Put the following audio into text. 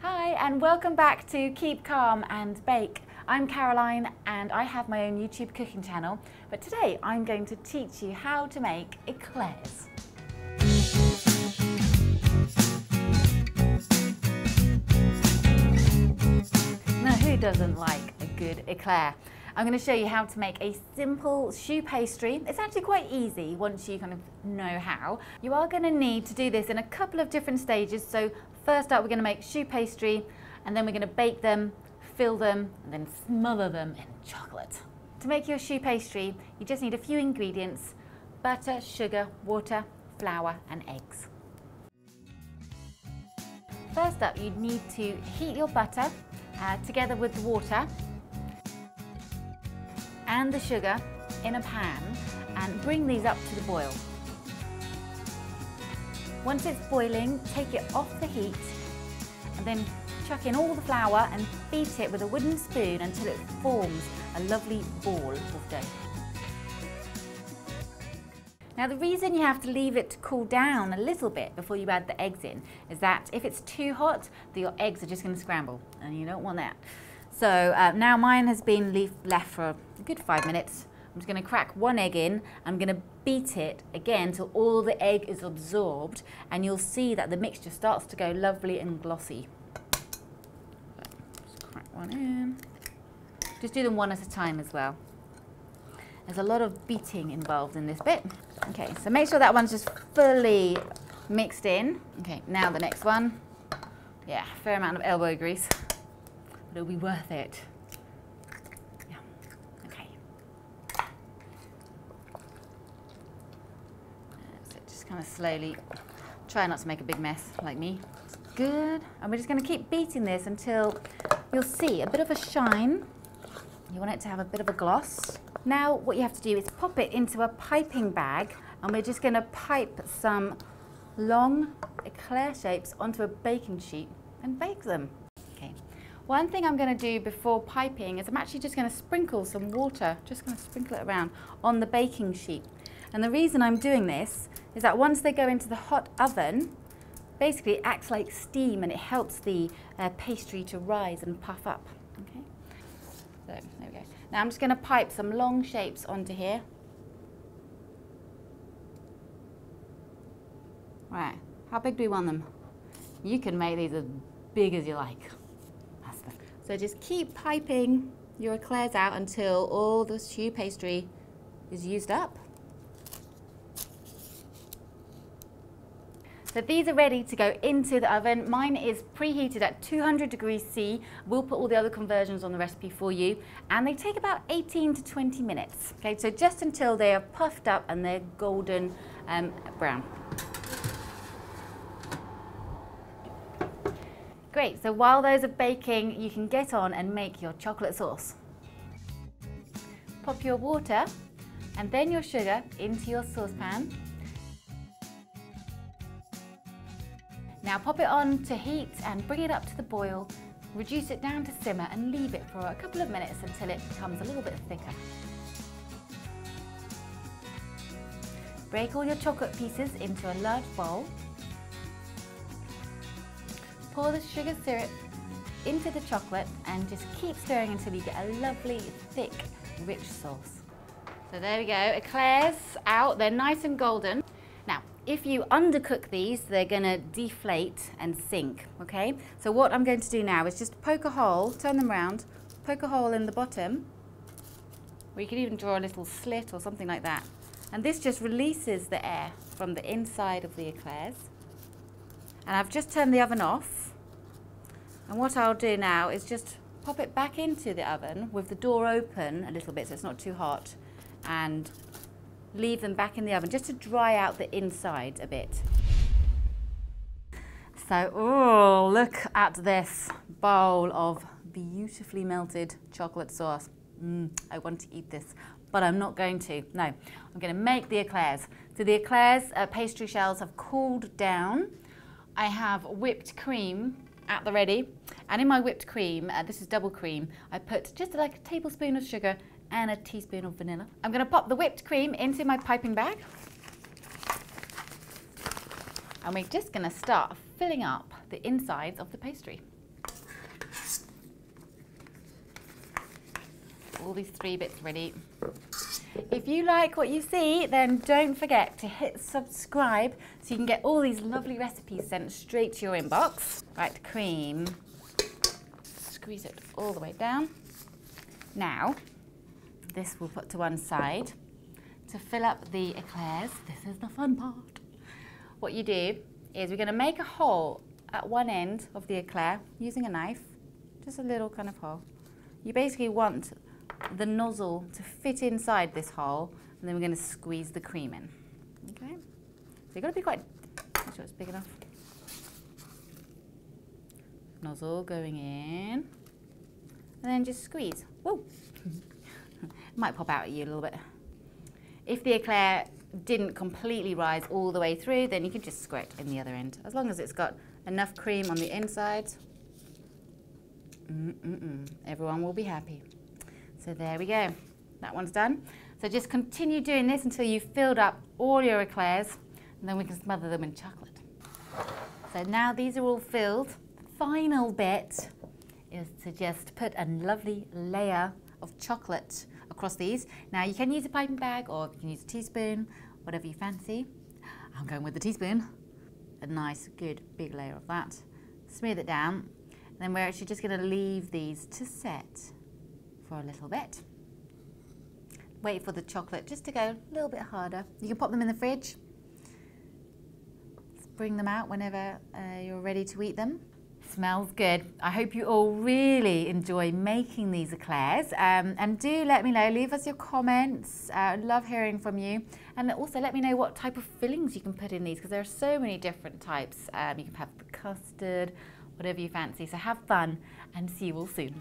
Hi and welcome back to Keep Calm and Bake. I'm Caroline and I have my own YouTube cooking channel, but today I'm going to teach you how to make eclairs. Now, who doesn't like a good eclair? I'm going to show you how to make a simple choux pastry. It's actually quite easy once you kind of know how. You are going to need to do this in a couple of different stages. So first up, we're going to make choux pastry, and then we're going to bake them, fill them, and then smother them in chocolate. To make your choux pastry, you just need a few ingredients: butter, sugar, water, flour, and eggs. First up, you need to heat your butter together with the water and the sugar in a pan and bring these up to the boil. Once it's boiling, take it off the heat and then chuck in all the flour and beat it with a wooden spoon until it forms a lovely ball of dough. Now, the reason you have to leave it to cool down a little bit before you add the eggs in is that if it's too hot, your eggs are just going to scramble, and you don't want that. So now mine has been left for a good 5 minutes. I'm just going to crack one egg in. I'm going to beat it again till all the egg is absorbed, and you'll see that the mixture starts to go lovely and glossy. Just crack one in. Just do them one at a time as well. There's a lot of beating involved in this bit. Okay, so make sure that one's just fully mixed in. Okay, now the next one. Yeah, fair amount of elbow grease, but it'll be worth it. Yeah, okay. So just kind of slowly, try not to make a big mess like me. Good, and we're just gonna keep beating this until you'll see a bit of a shine. You want it to have a bit of a gloss. Now what you have to do is pop it into a piping bag, and we're just going to pipe some long eclair shapes onto a baking sheet and bake them. Okay. One thing I'm going to do before piping is I'm actually just going to sprinkle some water, just going to sprinkle it around on the baking sheet. And the reason I'm doing this is that once they go into the hot oven, basically it acts like steam and it helps the pastry to rise and puff up. Okay. So there we go. Now I'm just going to pipe some long shapes onto here. Right, how big do we want them? You can make these as big as you like. So just keep piping your eclairs out until all the choux pastry is used up. So these are ready to go into the oven. Mine is preheated at 200 degrees C. We'll put all the other conversions on the recipe for you. And they take about 18 to 20 minutes. Okay, so just until they are puffed up and they're golden brown. Great, so while those are baking, you can get on and make your chocolate sauce. Pop your water and then your sugar into your saucepan. Now pop it on to heat and bring it up to the boil, reduce it down to simmer and leave it for a couple of minutes until it becomes a little bit thicker. Break all your chocolate pieces into a large bowl. Pour the sugar syrup into the chocolate and just keep stirring until you get a lovely, thick, rich sauce. So there we go, eclairs out, they're nice and golden. Now, if you undercook these, they're going to deflate and sink, okay? So what I'm going to do now is just poke a hole, turn them around, poke a hole in the bottom, or you can even draw a little slit or something like that. And this just releases the air from the inside of the eclairs. And I've just turned the oven off. And what I'll do now is just pop it back into the oven with the door open a little bit so it's not too hot, and leave them back in the oven just to dry out the inside a bit. So, oh, look at this bowl of beautifully melted chocolate sauce. I want to eat this, but I'm not going to. No, I'm going to make the eclairs. So the eclairs pastry shells have cooled down. I have whipped cream at the ready, and in my whipped cream, this is double cream, I put just like a tablespoon of sugar and a teaspoon of vanilla. I'm going to pop the whipped cream into my piping bag, and we're just going to start filling up the insides of the pastry. all these 3 bits ready. If you like what you see, then don't forget to hit subscribe so you can get all these lovely recipes sent straight to your inbox. Right, cream. Squeeze it all the way down. Now, this we'll put to one side. To fill up the eclairs, this is the fun part. What you do is we're going to make a hole at one end of the eclair using a knife, just a little kind of hole. You basically want the nozzle to fit inside this hole, and then we're going to squeeze the cream in. Okay? So you've got to be quite, make sure it's big enough. Nozzle going in, and then just squeeze. Whoa! It might pop out at you a little bit. If the eclair didn't completely rise all the way through, then you can just squirt in the other end. As long as it's got enough cream on the inside, everyone will be happy. So there we go. That one's done. So just continue doing this until you've filled up all your eclairs, and then we can smother them in chocolate. So now these are all filled. The final bit is to just put a lovely layer of chocolate across these. Now you can use a piping bag or you can use a teaspoon, whatever you fancy. I'm going with the teaspoon. A nice, good, big layer of that. Smooth it down. And then we're actually just going to leave these to set for a little bit. Wait for the chocolate just to go a little bit harder. You can pop them in the fridge. Bring them out whenever you're ready to eat them. Smells good. I hope you all really enjoy making these eclairs, and do let me know, leave us your comments. I'd love hearing from you, and also let me know what type of fillings you can put in these, because there are so many different types. You can have the custard, whatever you fancy. So have fun and see you all soon.